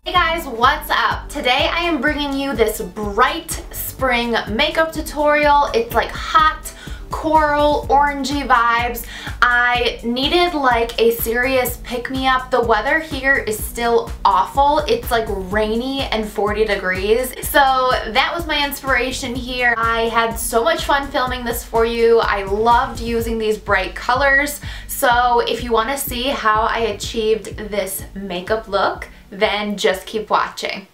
Hey guys, what's up? Today I am bringing you this bright spring makeup tutorial. It's like hot coral orangey vibes. I needed like a serious pick-me-up. The weather here is still awful. It's like rainy and 40 degrees. So that was my inspiration here. I had so much fun filming this for you. I loved using these bright colors. So if you want to see how I achieved this makeup look, then just keep watching.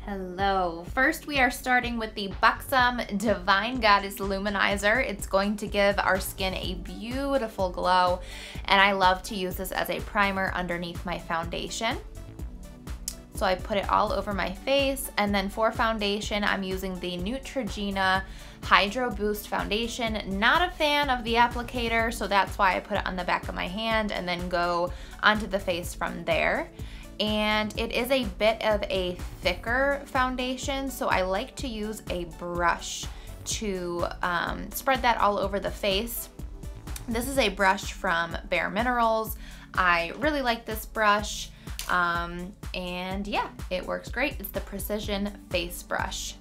Hello. First we are starting with the Buxom Divine Goddess Luminizer. It's going to give our skin a beautiful glow, and I love to use this as a primer underneath my foundation. So I put it all over my face, and then for foundation I'm using the Neutrogena Hydro Boost Foundation. Not a fan of the applicator, so that's why I put it on the back of my hand and then go onto the face from there. And it is a bit of a thicker foundation, so I like to use a brush to spread that all over the face. This is a brush from Bare Minerals. I really like this brush, and yeah, it works great. It's the Precision Face Brush.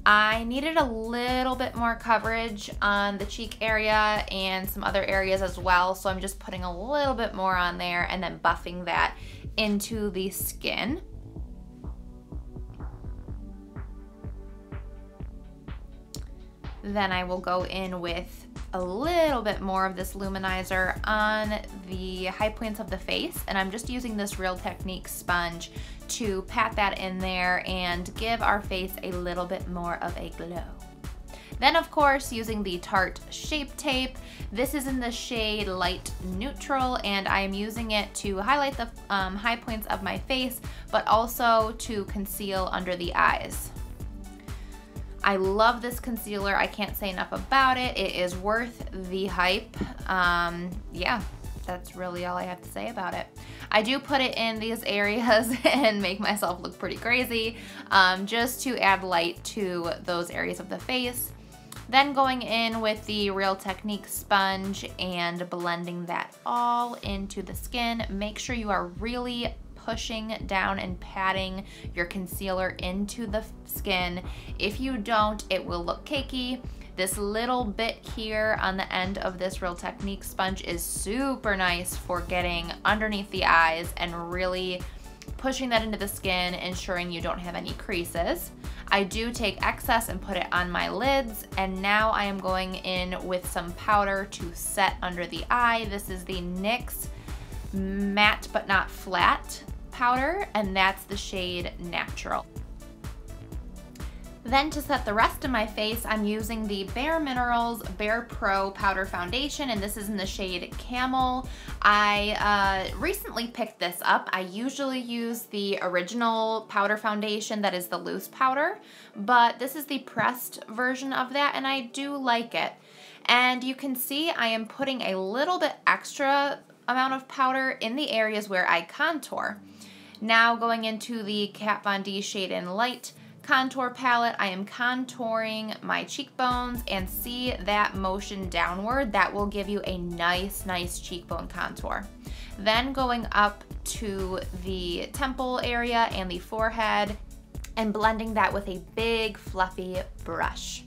I needed a little bit more coverage on the cheek area and some other areas as well, so I'm just putting a little bit more on there and then buffing that into the skin. Then I will go in with a little bit more of this luminizer on the high points of the face, and I'm just using this Real Technique sponge to pat that in there and give our face a little bit more of a glow. Then of course using the Tarte Shape Tape. This is in the shade Light Neutral, and I am using it to highlight the high points of my face, but also to conceal under the eyes. I love this concealer. I can't say enough about it. It is worth the hype. Yeah, that's really all I have to say about it. I do put it in these areas and make myself look pretty crazy, just to add light to those areas of the face. Then going in with the Real Technique sponge and blending that all into the skin. Make sure you are really pushing down and patting your concealer into the skin. If you don't, it will look cakey. This little bit here on the end of this Real Technique sponge is super nice for getting underneath the eyes and really pushing that into the skin, ensuring you don't have any creases. I do take excess and put it on my lids, and now I am going in with some powder to set under the eye. This is the NYX Matte But Not Flat powder, and that's the shade Natural. Then to set the rest of my face, I'm using the Bare Minerals Barepro Powder Foundation, and this is in the shade Camel. I recently picked this up. I usually use the original powder foundation that is the loose powder, but this is the pressed version of that, and I do like it. And you can see I am putting a little bit extra amount of powder in the areas where I contour. Now going into the Kat Von D Shade in Light contour palette, I am contouring my cheekbones, and see that motion downward. That will give you a nice cheekbone contour. Then going up to the temple area and the forehead and blending that with a big fluffy brush.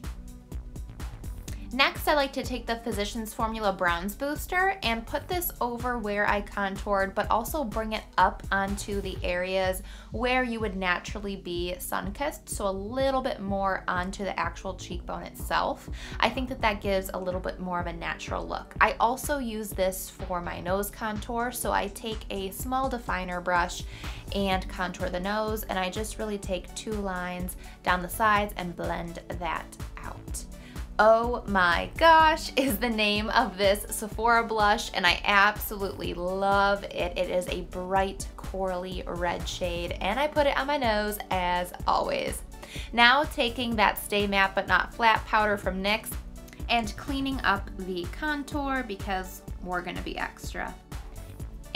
Next, I like to take the Physicians Formula Bronze Booster and put this over where I contoured, but also bring it up onto the areas where you would naturally be sun-kissed, so a little bit more onto the actual cheekbone itself. I think that that gives a little bit more of a natural look. I also use this for my nose contour, so I take a small definer brush and contour the nose, and I just really take 2 lines down the sides and blend that out. Oh my gosh is the name of this Sephora blush, and I absolutely love it. It is a bright corally red shade, and I put it on my nose as always. Now taking that Stay Matte But Not Flat powder from NYX and cleaning up the contour because we're gonna be extra.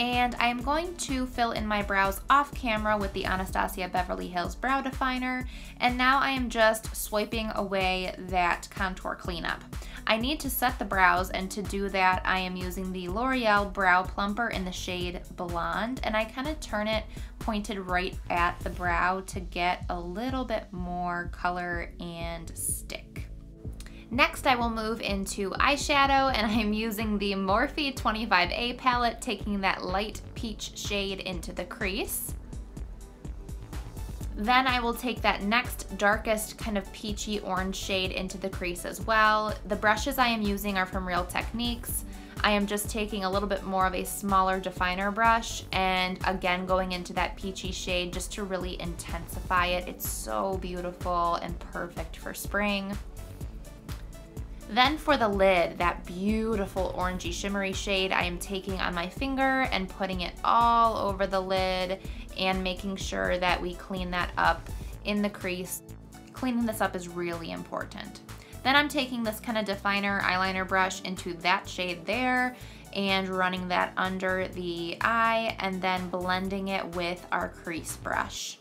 And I'm going to fill in my brows off camera with the Anastasia Beverly Hills Brow Definer, and now I am just swiping away that contour cleanup. I need to set the brows, and to do that I am using the L'Oreal Brow Plumper in the shade Blonde, and I kind of turn it pointed right at the brow to get a little bit more color and stick. Next, I will move into eyeshadow, and I'm using the Morphe 25A palette, taking that light peach shade into the crease. Then I will take that next darkest kind of peachy orange shade into the crease as well. The brushes I am using are from Real Techniques. I am just taking a little bit more of a smaller definer brush and again going into that peachy shade just to really intensify it. It's so beautiful and perfect for spring. Then for the lid, that beautiful orangey shimmery shade I am taking on my finger and putting it all over the lid and making sure that we clean that up in the crease. Cleaning this up is really important. Then I'm taking this kind of definer eyeliner brush into that shade there and running that under the eye and then blending it with our crease brush.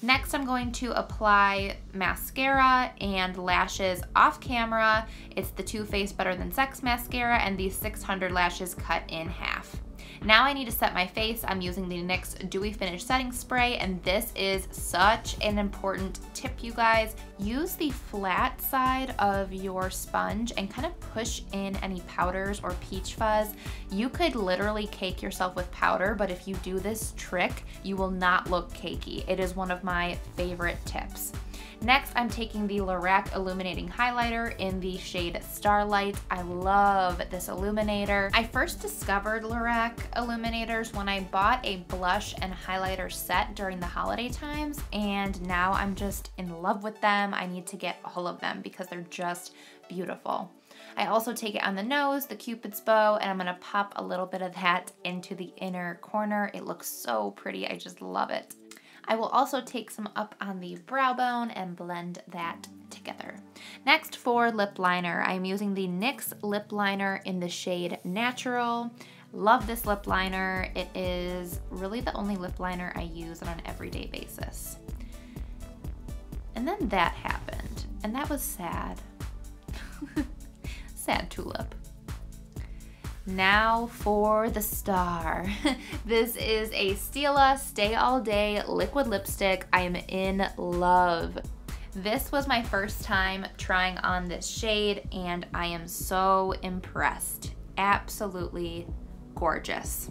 Next, I'm going to apply mascara and lashes off camera. It's the Too Faced Better Than Sex mascara and these 600 lashes cut in half. Now I need to set my face. I'm using the NYX Dewy Finish Setting Spray, and this is such an important tip, you guys. Use the flat side of your sponge and kind of push in any powders or peach fuzz. You could literally cake yourself with powder, but if you do this trick, you will not look cakey. It is one of my favorite tips. Next, I'm taking the Lorac Illuminating Highlighter in the shade Starlight. I love this illuminator. I first discovered Lorac illuminators when I bought a blush and highlighter set during the holiday times, and now I'm just in love with them. I need to get all of them because they're just beautiful. I also take it on the nose, the Cupid's bow, and I'm gonna pop a little bit of that into the inner corner. It looks so pretty, I just love it. I will also take some up on the brow bone and blend that together. Next, for lip liner, I'm using the NYX Lip Liner in the shade Natural. Love this lip liner. It is really the only lip liner I use on an everyday basis. And then that happened, and that was sad. Sad tulip. Now for the star. This is a Stila Stay All Day liquid lipstick. I am in love. This was my first time trying on this shade and I am so impressed. Absolutely gorgeous.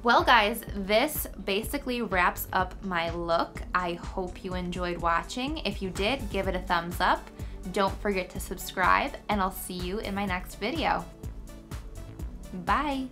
Well guys, this basically wraps up my look. I hope you enjoyed watching. If you did, give it a thumbs up. Don't forget to subscribe, and I'll see you in my next video. Bye.